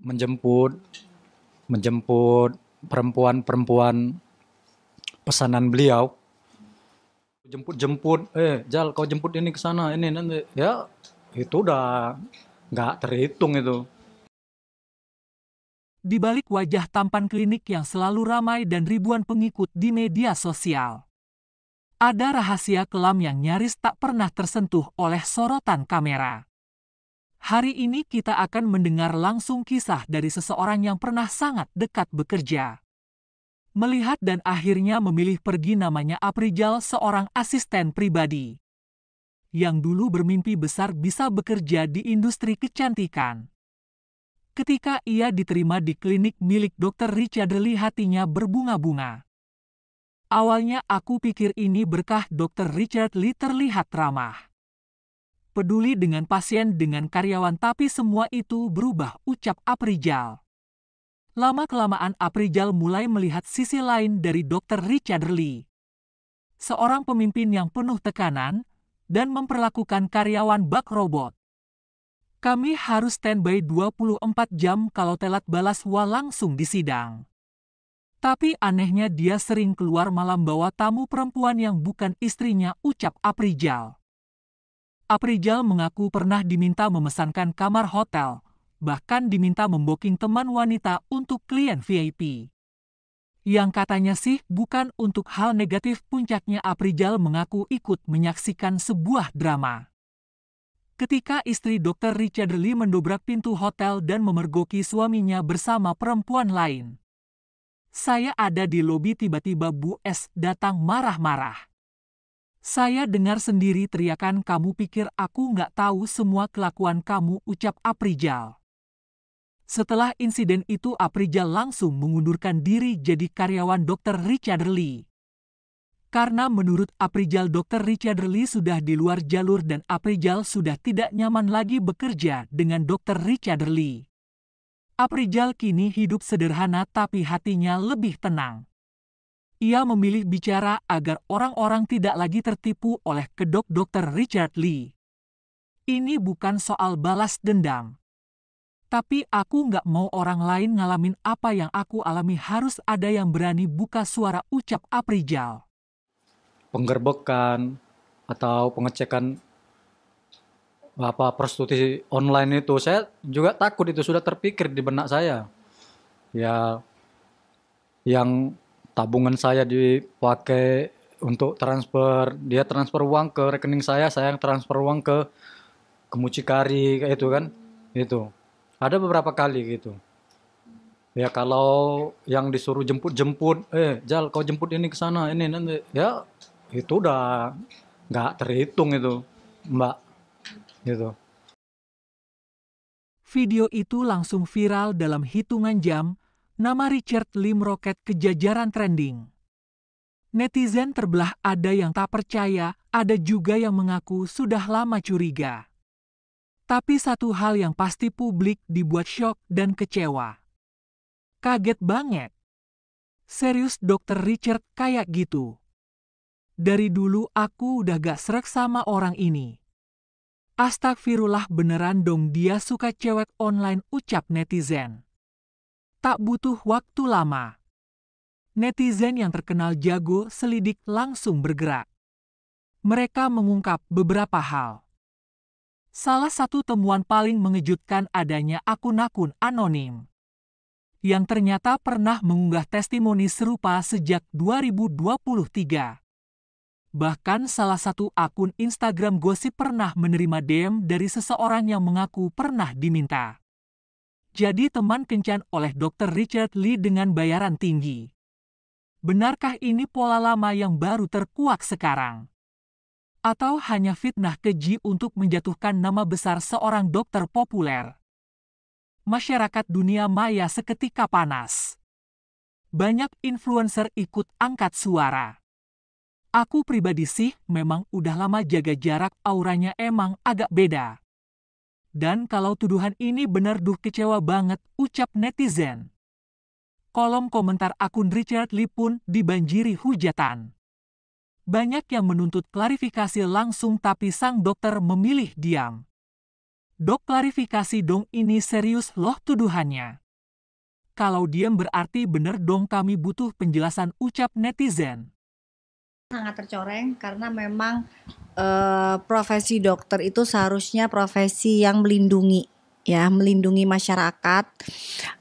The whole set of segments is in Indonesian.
menjemput menjemput perempuan-perempuan pesanan beliau. Jemput-jemput, Jal kau jemput ini ke sana, ini nanti. Ya, itu udah nggak terhitung itu. Di balik wajah tampan klinik yang selalu ramai dan ribuan pengikut di media sosial, ada rahasia kelam yang nyaris tak pernah tersentuh oleh sorotan kamera. Hari ini kita akan mendengar langsung kisah dari seseorang yang pernah sangat dekat bekerja, melihat dan akhirnya memilih pergi. Namanya Aprijal, seorang asisten pribadi yang dulu bermimpi besar bisa bekerja di industri kecantikan. Ketika ia diterima di klinik milik Dr. Richard Lee, hatinya berbunga-bunga. Awalnya aku pikir ini berkah. Dr. Richard Lee terlihat ramah, peduli dengan pasien, dengan karyawan, tapi semua itu berubah, ucap Aprijal. Lama-kelamaan Aprijal mulai melihat sisi lain dari Dr. Richard Lee. Seorang pemimpin yang penuh tekanan dan memperlakukan karyawan bak robot. Kami harus standby 24 jam, kalau telat balas wah langsung disidang. Tapi anehnya dia sering keluar malam bawa tamu perempuan yang bukan istrinya, ucap Aprijal. Aprijal mengaku pernah diminta memesankan kamar hotel, bahkan diminta membooking teman wanita untuk klien VIP. Yang katanya sih bukan untuk hal negatif. Puncaknya Aprijal mengaku ikut menyaksikan sebuah drama ketika istri Dr. Richard Lee mendobrak pintu hotel dan memergoki suaminya bersama perempuan lain. Saya ada di lobi, tiba-tiba Bu S datang marah-marah. Saya dengar sendiri teriakan, kamu pikir aku nggak tahu semua kelakuan kamu, ucap Aprijal. Setelah insiden itu Aprijal langsung mengundurkan diri jadi karyawan Dr. Richard Lee. Karena menurut Aprijal Dr. Richard Lee sudah di luar jalur dan Aprijal sudah tidak nyaman lagi bekerja dengan Dr. Richard Lee. Aprijal kini hidup sederhana tapi hatinya lebih tenang. Ia memilih bicara agar orang-orang tidak lagi tertipu oleh kedok Dr. Richard Lee. Ini bukan soal balas dendam. Tapi aku nggak mau orang lain ngalamin apa yang aku alami, harus ada yang berani buka suara, ucap Aprijal. Penggerbekan atau pengecekan prostitusi online itu, saya juga takut, itu sudah terpikir di benak saya. Ya, yang tabungan saya dipakai untuk transfer, dia transfer uang ke rekening saya yang transfer uang ke mucikari, kayak itu kan. Itu ada beberapa kali gitu. Ya kalau yang disuruh jemput-jemput, Jal kau jemput ini ke sana, ini nanti. Ya itu udah nggak terhitung itu, Mbak. Gitu. Video itu langsung viral dalam hitungan jam. Nama Richard Lee meroket ke jajaran trending. Netizen terbelah, ada yang tak percaya, ada juga yang mengaku sudah lama curiga. Tapi satu hal yang pasti, publik dibuat syok dan kecewa. Kaget banget. Serius Dr. Richard kayak gitu? Dari dulu aku udah gak srek sama orang ini. Astagfirullah, beneran dong dia suka cewek online, ucap netizen. Tak butuh waktu lama, netizen yang terkenal jago selidik langsung bergerak. Mereka mengungkap beberapa hal. Salah satu temuan paling mengejutkan adanya akun-akun anonim yang ternyata pernah mengunggah testimoni serupa sejak 2023. Bahkan salah satu akun Instagram gosip pernah menerima DM dari seseorang yang mengaku pernah diminta jadi teman kencan oleh Dr. Richard Lee dengan bayaran tinggi. Benarkah ini pola lama yang baru terkuak sekarang? Atau hanya fitnah keji untuk menjatuhkan nama besar seorang dokter populer? Masyarakat dunia maya seketika panas. Banyak influencer ikut angkat suara. Aku pribadi sih memang udah lama jaga jarak, auranya emang agak beda. Dan kalau tuduhan ini benar, kecewa banget, ucap netizen. Kolom komentar akun Richard Lee pun dibanjiri hujatan. Banyak yang menuntut klarifikasi langsung, tapi sang dokter memilih diam. Dok, klarifikasi dong, ini serius loh tuduhannya. Kalau diam berarti bener dong, kami butuh penjelasan, ucap netizen. Sangat tercoreng karena memang profesi dokter itu seharusnya profesi yang melindungi, ya, melindungi masyarakat.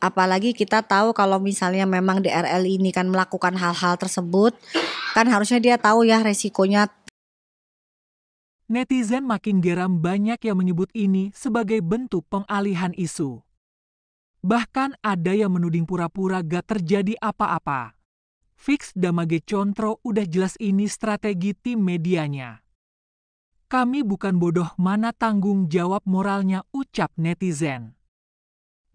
Apalagi kita tahu kalau misalnya memang DRL ini kan melakukan hal-hal tersebut, kan harusnya dia tahu ya resikonya. Netizen makin geram, banyak yang menyebut ini sebagai bentuk pengalihan isu. Bahkan ada yang menuding pura-pura gak terjadi apa-apa. Fix damage contro, udah jelas ini strategi tim medianya. Kami bukan bodoh, mana tanggung jawab moralnya, ucap netizen.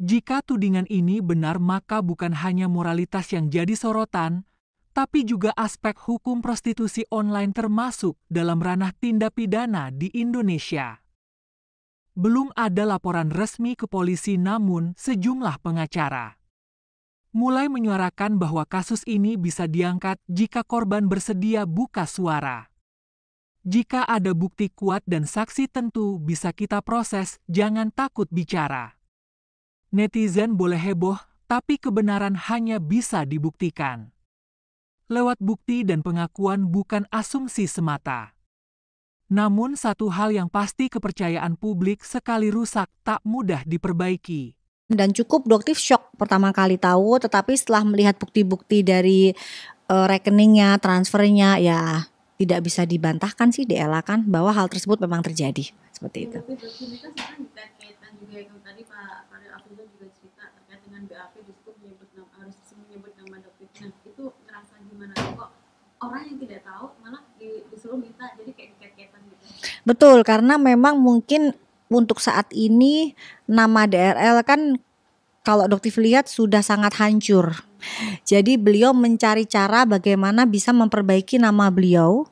Jika tudingan ini benar, maka bukan hanya moralitas yang jadi sorotan, tapi juga aspek hukum prostitusi online termasuk dalam ranah tindak pidana di Indonesia. Belum ada laporan resmi ke polisi, namun sejumlah pengacara mulai menyuarakan bahwa kasus ini bisa diangkat jika korban bersedia buka suara. Jika ada bukti kuat dan saksi, tentu bisa kita proses, jangan takut bicara. Netizen boleh heboh, tapi kebenaran hanya bisa dibuktikan lewat bukti dan pengakuan, bukan asumsi semata. Namun satu hal yang pasti, kepercayaan publik sekali rusak tak mudah diperbaiki. Dan cukup dokter shock pertama kali tahu, tetapi setelah melihat bukti-bukti dari rekeningnya, transfernya, ya tidak bisa dibantahkan sih, dielakkan bahwa hal tersebut memang terjadi seperti itu. Tapi dokter ini kan sekarang kaitan juga yang tadi Pak Fadil Afrizal juga cerita terkait dengan BAP, di situ harus menyebut nama dokter. Nah itu ngerasa gimana kok orang yang tidak tahu malah disuruh minta, jadi kayak dikait-kaitan gitu. Betul, karena memang mungkin untuk saat ini nama DRL kan kalau dokter lihat sudah sangat hancur. Jadi beliau mencari cara bagaimana bisa memperbaiki nama beliau,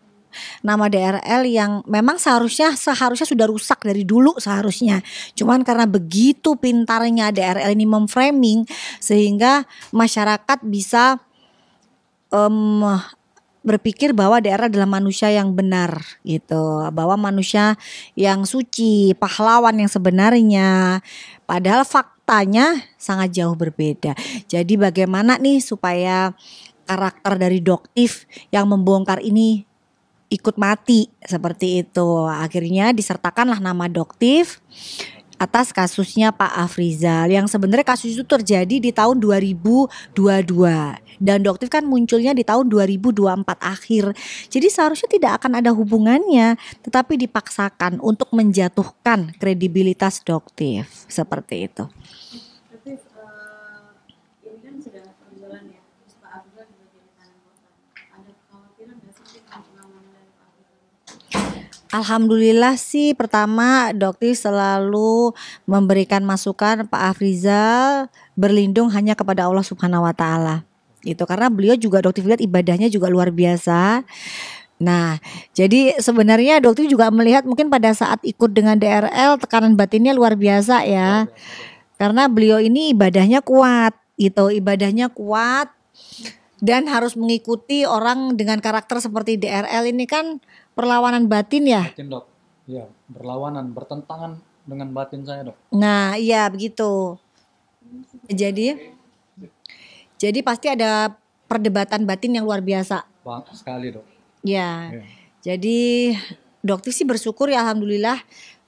nama DRL yang memang seharusnya sudah rusak dari dulu seharusnya. Cuman karena begitu pintarnya DRL ini memframing sehingga masyarakat bisa berpikir bahwa DRL adalah manusia yang benar gitu, bahwa manusia yang suci, pahlawan yang sebenarnya. Padahal faktanya sangat jauh berbeda. Jadi bagaimana nih supaya karakter dari Doktif yang membongkar ini ikut mati seperti itu. Akhirnya disertakanlah nama Doktif atas kasusnya Pak Afrizal, yang sebenarnya kasus itu terjadi di tahun 2022 dan Doktif kan munculnya di tahun 2024 akhir. Jadi seharusnya tidak akan ada hubungannya, tetapi dipaksakan untuk menjatuhkan kredibilitas Doktif seperti itu. Tapi ini kan sudah berjalan ya, terus Pak Afrizal juga jadi tahanan kota. Ada kekhawatiran nggak sih tentang pengamanan dari Pak Afrizal? Alhamdulillah sih, pertama Doktif selalu memberikan masukan Pak Afrizal berlindung hanya kepada Allah Subhanahu wa taala. Itu karena beliau juga Doktif lihat ibadahnya juga luar biasa. Nah, jadi sebenarnya Doktif juga melihat mungkin pada saat ikut dengan DRL tekanan batinnya luar biasa ya. Karena beliau ini ibadahnya kuat, gitu, ibadahnya kuat dan harus mengikuti orang dengan karakter seperti DRL ini kan perlawanan batin ya. Batin, Dok. Ya, berlawanan, bertentangan dengan batin saya, Dok. Nah, iya begitu. Jadi pasti ada perdebatan batin yang luar biasa. Bang, sekali, Dok. Ya. Ya. Jadi Dokter sih bersyukur ya, alhamdulillah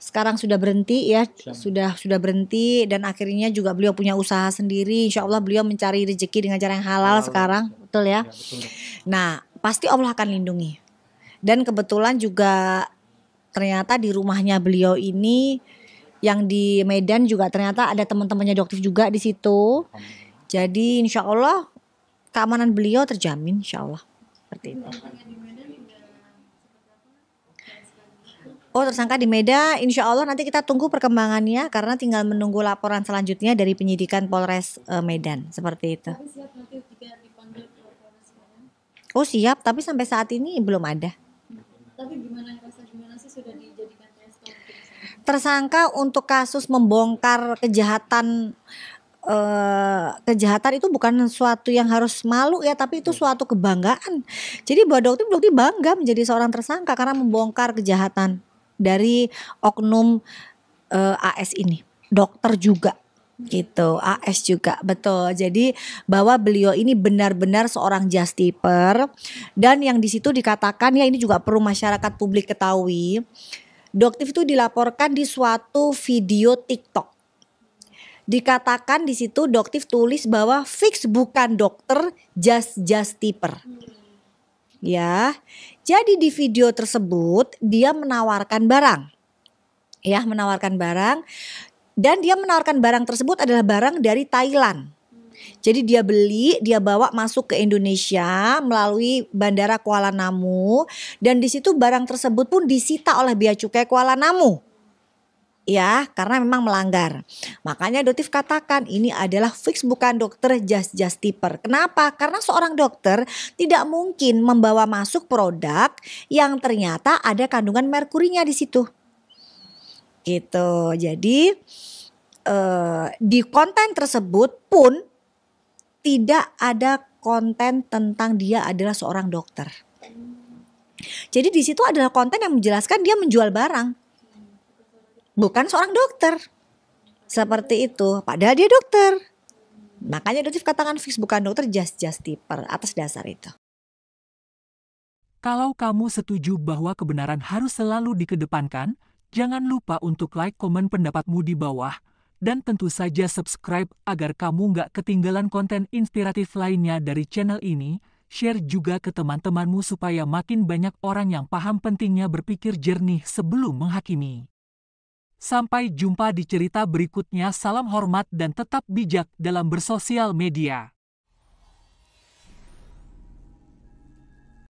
sekarang sudah berhenti ya, sudah berhenti dan akhirnya juga beliau punya usaha sendiri. Insya Allah beliau mencari rezeki dengan cara yang halal sekarang, betul ya. Ya, betul, Dok. Nah, pasti Allah akan lindungi. Dan kebetulan juga ternyata di rumahnya beliau ini yang di Medan juga ternyata ada teman-temannya Doktif juga di situ. Jadi insya Allah keamanan beliau terjamin, insya Allah seperti itu. Oh, tersangka di Medan, insya Allah nanti kita tunggu perkembangannya karena tinggal menunggu laporan selanjutnya dari penyidikan Polres Medan seperti itu. Tapi siap nanti jika dipanggil ke Polres Medan. Oh siap, tapi sampai saat ini belum ada. Tapi gimana sih sudah dijadikan tersangka? Tersangka untuk kasus membongkar kejahatan itu bukan suatu yang harus malu ya, tapi itu suatu kebanggaan. Jadi buat Doktif bangga menjadi seorang tersangka karena membongkar kejahatan dari oknum AS ini, dokter juga gitu, AS juga, betul. Jadi bahwa beliau ini benar-benar seorang justiper, dan yang di situ dikatakan, ya ini juga perlu masyarakat publik ketahui, Doktif itu dilaporkan di suatu video TikTok. Dikatakan di situ Doktif tulis bahwa fix bukan dokter, justiper. Ya, jadi di video tersebut dia menawarkan barang. Ya, menawarkan barang. Dan dia menawarkan barang tersebut adalah barang dari Thailand. Jadi dia beli, dia bawa masuk ke Indonesia melalui Bandara Kuala Namu, dan di situ barang tersebut pun disita oleh Bea Cukai Kuala Namu. Ya, karena memang melanggar. Makanya Doktif katakan ini adalah fix bukan dokter, justiper. Kenapa? Karena seorang dokter tidak mungkin membawa masuk produk yang ternyata ada kandungan merkurinya di situ. Gitu. Jadi di konten tersebut pun tidak ada konten tentang dia adalah seorang dokter. Jadi di situ adalah konten yang menjelaskan dia menjual barang, bukan seorang dokter. Seperti itu. Padahal dia dokter. Makanya Doktif katakan fix bukan dokter, justiper atas dasar itu. Kalau kamu setuju bahwa kebenaran harus selalu dikedepankan, jangan lupa untuk like, komen pendapatmu di bawah, dan tentu saja subscribe agar kamu nggak ketinggalan konten inspiratif lainnya dari channel ini. Share juga ke teman-temanmu supaya makin banyak orang yang paham pentingnya berpikir jernih sebelum menghakimi. Sampai jumpa di cerita berikutnya. Salam hormat dan tetap bijak dalam bersosial media.